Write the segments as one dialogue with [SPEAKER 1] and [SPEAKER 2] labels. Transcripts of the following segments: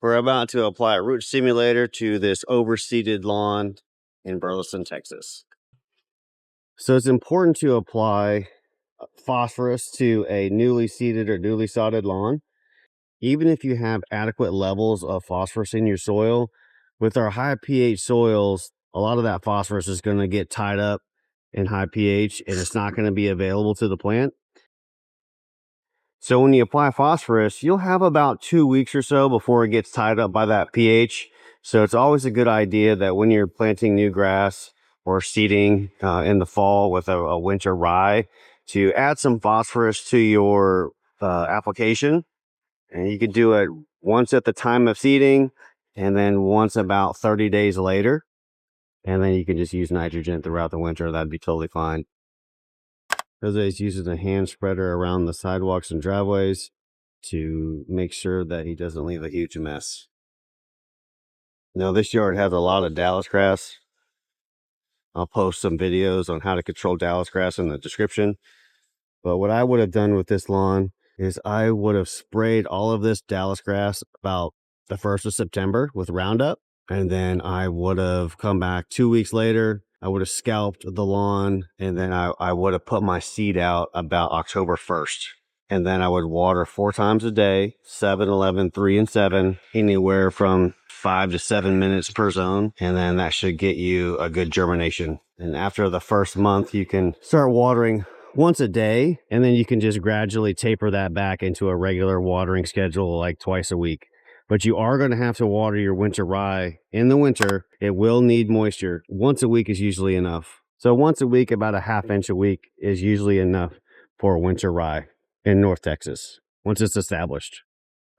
[SPEAKER 1] We're about to apply a root stimulator to this overseeded lawn in Burleson, Texas. So it's important to apply phosphorus to a newly seeded or newly sodded lawn. Even if you have adequate levels of phosphorus in your soil, with our high pH soils, a lot of that phosphorus is going to get tied up in high pH and it's not going to be available to the plant. So when you apply phosphorus, you'll have about 2 weeks or so before it gets tied up by that pH. So it's always a good idea that when you're planting new grass or seeding in the fall with a winter rye, to add some phosphorus to your application. And you could do it once at the time of seeding and then once about 30 days later. And then you can just use nitrogen throughout the winter. That'd be totally fine. Jose's using a hand spreader around the sidewalks and driveways to make sure that he doesn't leave a huge mess. Now this yard has a lot of Dallas grass. I'll post some videos on how to control Dallas grass in the description. But what I would have done with this lawn is I would have sprayed all of this Dallas grass about the 1st of September with Roundup. And then I would have come back 2 weeks later. I would have scalped the lawn, and then I would have put my seed out about October 1st. And then I would water 4 times a day, 7, 11, 3, and 7, anywhere from 5 to 7 minutes per zone. And then that should get you a good germination. And after the first month, you can start watering once a day, and then you can just gradually taper that back into a regular watering schedule, like twice a week. But you are going to have to water your winter rye in the winter. It will need moisture. Once a week is usually enough. So once a week, about a ½ inch a week is usually enough for winter rye in North Texas, once it's established.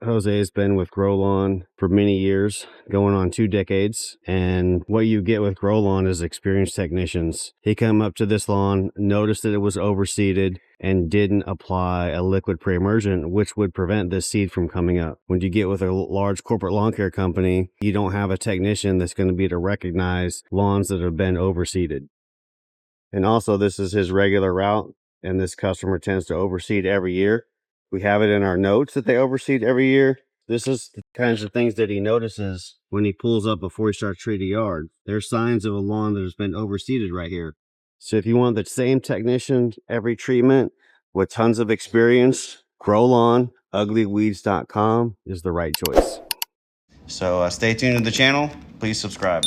[SPEAKER 1] Jose has been with Gro Lawn for many years, going on 2 decades. And what you get with Gro Lawn is experienced technicians. He came up to this lawn, noticed that it was overseeded, and didn't apply a liquid pre-emergent, which would prevent this seed from coming up. When you get with a large corporate lawn care company, you don't have a technician that's going to be able to recognize lawns that have been overseeded. And also, this is his regular route, and this customer tends to overseed every year. We have it in our notes that they overseed every year. This is the kinds of things that he notices when he pulls up before he starts treating a yard. There's signs of a lawn that has been overseeded right here. So if you want the same technician every treatment with tons of experience, Gro Lawn, uglyweeds.com is the right choice. So stay tuned to the channel. Please subscribe.